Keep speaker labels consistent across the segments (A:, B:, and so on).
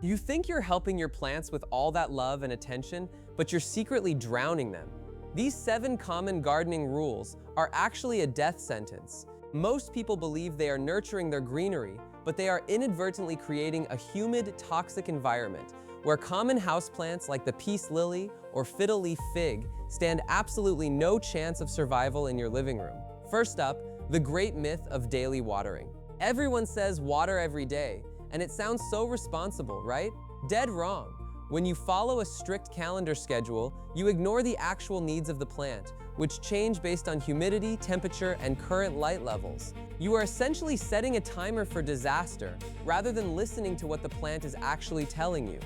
A: You think you're helping your plants with all that love and attention, but you're secretly drowning them. These 7 common gardening rules are actually a death sentence. Most people believe they are nurturing their greenery, but they are inadvertently creating a humid, toxic environment where common houseplants like the peace lily or fiddle leaf fig stand absolutely no chance of survival in your living room. First up, the great myth of daily watering. Everyone says water every day, and it sounds so responsible, right? Dead wrong. When you follow a strict calendar schedule, you ignore the actual needs of the plant, which change based on humidity, temperature, and current light levels. You are essentially setting a timer for disaster, rather than listening to what the plant is actually telling you.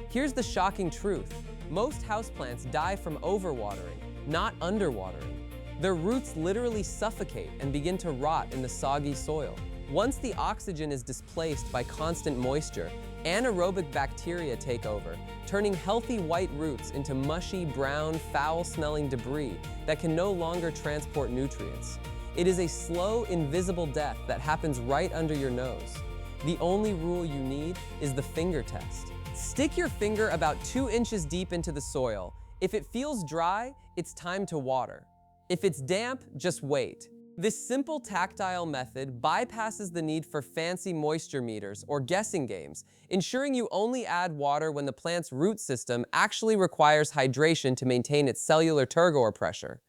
A: Here's the shocking truth. Most houseplants die from overwatering, not underwatering. Their roots literally suffocate and begin to rot in the soggy soil. Once the oxygen is displaced by constant moisture, anaerobic bacteria take over, turning healthy white roots into mushy, brown, foul-smelling debris that can no longer transport nutrients. It is a slow, invisible death that happens right under your nose. The only rule you need is the finger test. Stick your finger about 2 inches deep into the soil. If it feels dry, it's time to water. If it's damp, just wait. This simple tactile method bypasses the need for fancy moisture meters or guessing games, ensuring you only add water when the plant's root system actually requires hydration to maintain its cellular turgor pressure.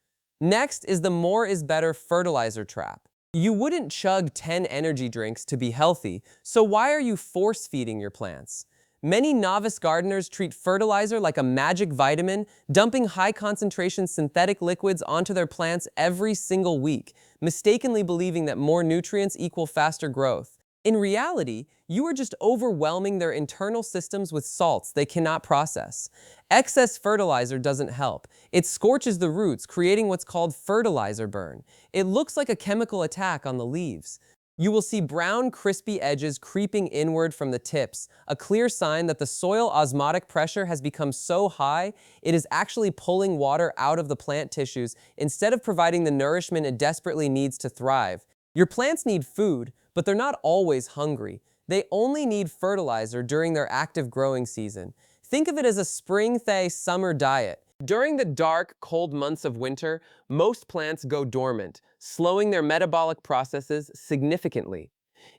A: Next is the more is better fertilizer trap. You wouldn't chug 10 energy drinks to be healthy, so why are you force-feeding your plants? Many novice gardeners treat fertilizer like a magic vitamin, dumping high-concentration synthetic liquids onto their plants every single week, mistakenly believing that more nutrients equal faster growth. In reality, you are just overwhelming their internal systems with salts they cannot process. Excess fertilizer doesn't help. It scorches the roots, creating what's called fertilizer burn. It looks like a chemical attack on the leaves. You will see brown, crispy edges creeping inward from the tips, a clear sign that the soil osmotic pressure has become so high, it is actually pulling water out of the plant tissues instead of providing the nourishment it desperately needs to thrive. Your plants need food, but they're not always hungry. They only need fertilizer during their active growing season. Think of it as a spring-summer diet. During the dark, cold months of winter, most plants go dormant, slowing their metabolic processes significantly.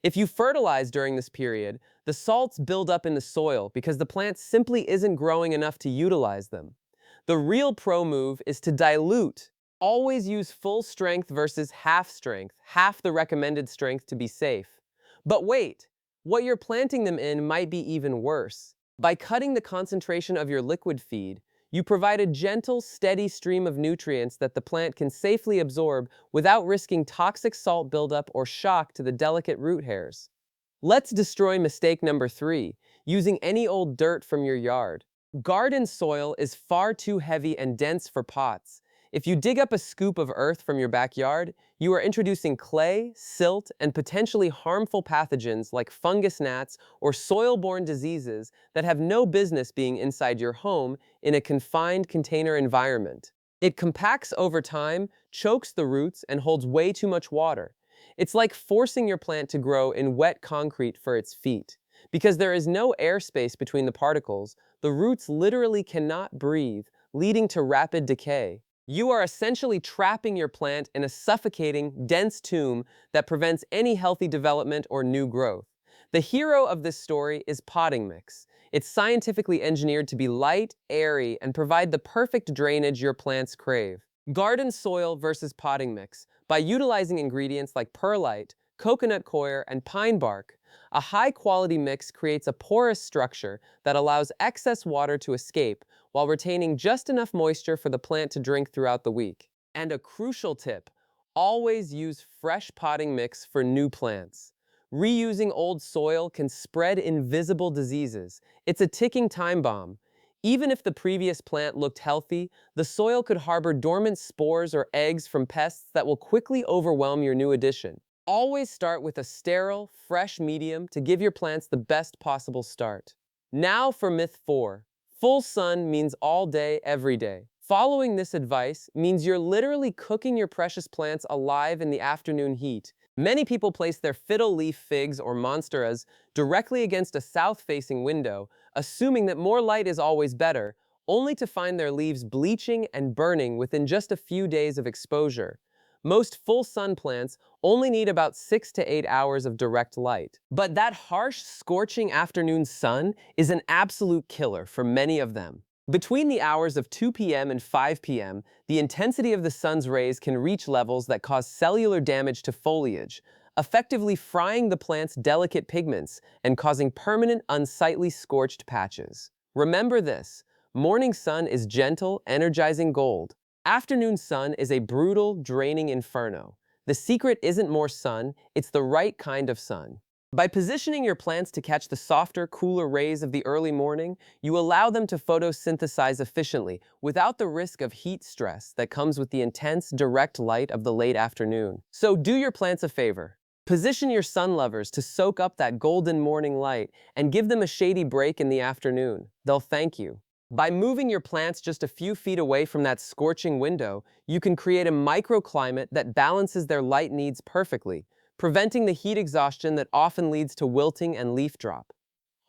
A: If you fertilize during this period, the salts build up in the soil because the plant simply isn't growing enough to utilize them. The real pro move is to dilute. Always use full strength versus half strength, half the recommended strength to be safe. But wait, what you're planting them in might be even worse. By cutting the concentration of your liquid feed, you provide a gentle, steady stream of nutrients that the plant can safely absorb without risking toxic salt buildup or shock to the delicate root hairs. Let's destroy mistake number 3, using any old dirt from your yard. Garden soil is far too heavy and dense for pots. If you dig up a scoop of earth from your backyard, you are introducing clay, silt, and potentially harmful pathogens like fungus gnats or soil-borne diseases that have no business being inside your home in a confined container environment. It compacts over time, chokes the roots, and holds way too much water. It's like forcing your plant to grow in wet concrete for its feet. Because there is no airspace between the particles, the roots literally cannot breathe, leading to rapid decay. You are essentially trapping your plant in a suffocating, dense tomb that prevents any healthy development or new growth. The hero of this story is potting mix. It's scientifically engineered to be light, airy, and provide the perfect drainage your plants crave. Garden soil versus potting mix. By utilizing ingredients like perlite, coconut coir, and pine bark, a high-quality mix creates a porous structure that allows excess water to escape while retaining just enough moisture for the plant to drink throughout the week. And a crucial tip, always use fresh potting mix for new plants. Reusing old soil can spread invisible diseases. It's a ticking time bomb. Even if the previous plant looked healthy, the soil could harbor dormant spores or eggs from pests that will quickly overwhelm your new addition. Always start with a sterile, fresh medium to give your plants the best possible start. Now for myth 4. Full sun means all day, every day. Following this advice means you're literally cooking your precious plants alive in the afternoon heat, Many people place their fiddle leaf figs or monsteras directly against a south-facing window, assuming that more light is always better, only to find their leaves bleaching and burning within just a few days of exposure. Most full-sun plants only need about 6 to 8 hours of direct light. But that harsh, scorching afternoon sun is an absolute killer for many of them. Between the hours of 2 p.m. and 5 p.m., the intensity of the sun's rays can reach levels that cause cellular damage to foliage, effectively frying the plant's delicate pigments and causing permanent, unsightly scorched patches. Remember this: morning sun is gentle, energizing gold. Afternoon sun is a brutal, draining inferno. The secret isn't more sun, it's the right kind of sun. By positioning your plants to catch the softer, cooler rays of the early morning, you allow them to photosynthesize efficiently without the risk of heat stress that comes with the intense, direct light of the late afternoon. So do your plants a favor. Position your sun lovers to soak up that golden morning light and give them a shady break in the afternoon. They'll thank you. By moving your plants just a few feet away from that scorching window, you can create a microclimate that balances their light needs perfectly, preventing the heat exhaustion that often leads to wilting and leaf drop.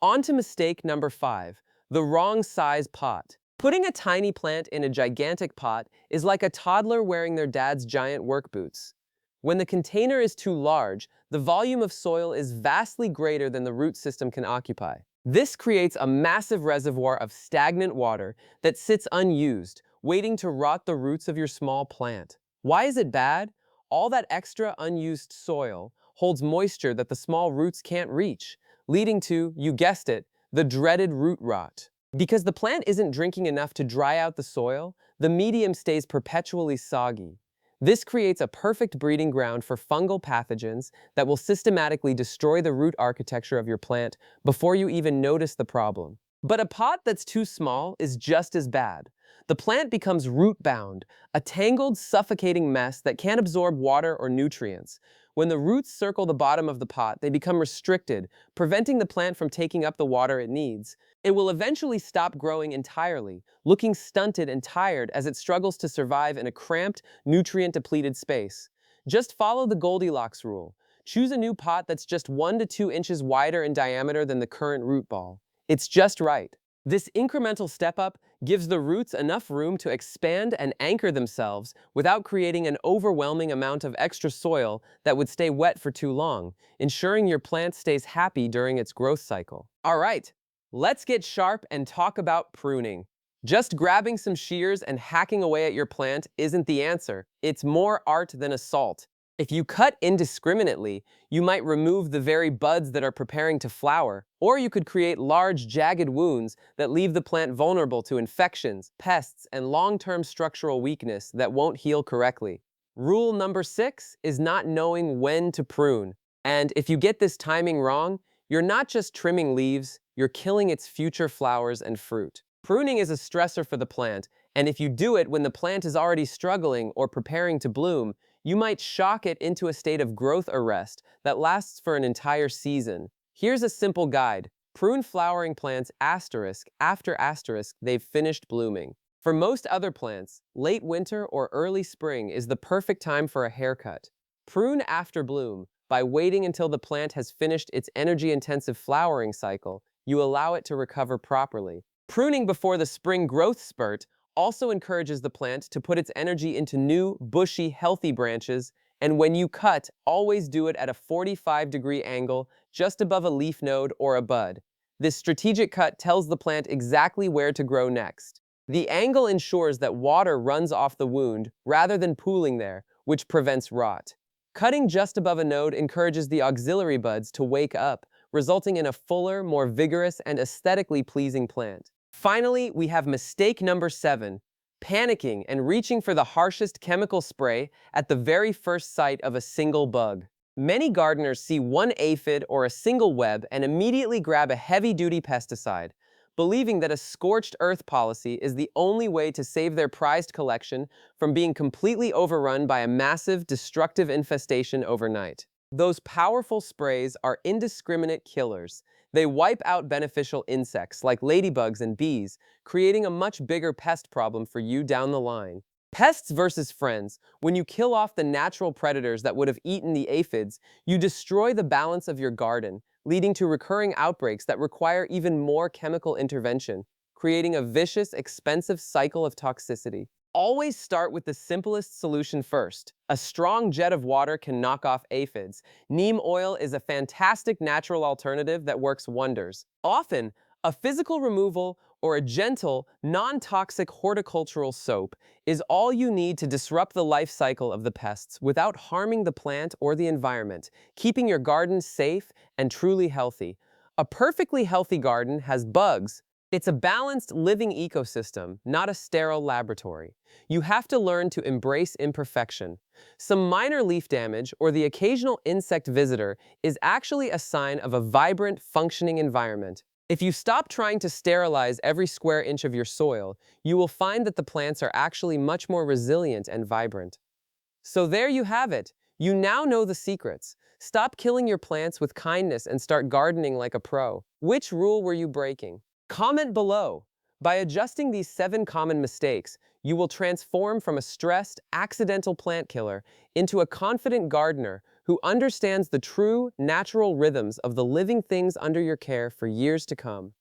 A: On to mistake number 5, the wrong size pot. Putting a tiny plant in a gigantic pot is like a toddler wearing their dad's giant work boots. When the container is too large, the volume of soil is vastly greater than the root system can occupy. This creates a massive reservoir of stagnant water that sits unused, waiting to rot the roots of your small plant. Why is it bad? All that extra unused soil holds moisture that the small roots can't reach, leading to, you guessed it, the dreaded root rot. Because the plant isn't drinking enough to dry out the soil, the medium stays perpetually soggy. This creates a perfect breeding ground for fungal pathogens that will systematically destroy the root architecture of your plant before you even notice the problem. But a pot that's too small is just as bad. The plant becomes root-bound, a tangled, suffocating mess that can't absorb water or nutrients. When the roots circle the bottom of the pot, they become restricted, preventing the plant from taking up the water it needs. It will eventually stop growing entirely, looking stunted and tired as it struggles to survive in a cramped, nutrient-depleted space. Just follow the Goldilocks rule. Choose a new pot that's just 1 to 2 inches wider in diameter than the current root ball. It's just right. This incremental step-up gives the roots enough room to expand and anchor themselves without creating an overwhelming amount of extra soil that would stay wet for too long, ensuring your plant stays happy during its growth cycle. All right, let's get sharp and talk about pruning. Just grabbing some shears and hacking away at your plant isn't the answer. It's more art than assault. If you cut indiscriminately, you might remove the very buds that are preparing to flower, or you could create large, jagged wounds that leave the plant vulnerable to infections, pests, and long-term structural weakness that won't heal correctly. Rule number 6 is not knowing when to prune. And if you get this timing wrong, you're not just trimming leaves, you're killing its future flowers and fruit. Pruning is a stressor for the plant, and if you do it when the plant is already struggling or preparing to bloom, you might shock it into a state of growth arrest that lasts for an entire season. Here's a simple guide. Prune flowering plants asterisk after asterisk they've finished blooming. For most other plants, late winter or early spring is the perfect time for a haircut. Prune after bloom. By waiting until the plant has finished its energy-intensive flowering cycle, you allow it to recover properly. Pruning before the spring growth spurt also encourages the plant to put its energy into new, bushy, healthy branches, and when you cut, always do it at a 45-degree angle just above a leaf node or a bud. This strategic cut tells the plant exactly where to grow next. The angle ensures that water runs off the wound rather than pooling there, which prevents rot. Cutting just above a node encourages the auxiliary buds to wake up, resulting in a fuller, more vigorous, and aesthetically pleasing plant. Finally, we have mistake number 7, panicking and reaching for the harshest chemical spray at the very first sight of a single bug. Many gardeners see one aphid or a single web and immediately grab a heavy-duty pesticide, believing that a scorched earth policy is the only way to save their prized collection from being completely overrun by a massive, destructive infestation overnight. Those powerful sprays are indiscriminate killers. They wipe out beneficial insects like ladybugs and bees, creating a much bigger pest problem for you down the line. Pests versus friends. When you kill off the natural predators that would have eaten the aphids, you destroy the balance of your garden, leading to recurring outbreaks that require even more chemical intervention, creating a vicious, expensive cycle of toxicity. Always start with the simplest solution first. A strong jet of water can knock off aphids. Neem oil is a fantastic natural alternative that works wonders. Often, a physical removal or a gentle, non-toxic horticultural soap is all you need to disrupt the life cycle of the pests without harming the plant or the environment, keeping your garden safe and truly healthy. A perfectly healthy garden has bugs. It's a balanced, living ecosystem, not a sterile laboratory. You have to learn to embrace imperfection. Some minor leaf damage or the occasional insect visitor is actually a sign of a vibrant, functioning environment. If you stop trying to sterilize every square inch of your soil, you will find that the plants are actually much more resilient and vibrant. So there you have it. You now know the secrets. Stop killing your plants with kindness and start gardening like a pro. Which rule were you breaking? Comment below. By adjusting these 7 common mistakes, you will transform from a stressed, accidental plant killer into a confident gardener who understands the true, natural rhythms of the living things under your care for years to come.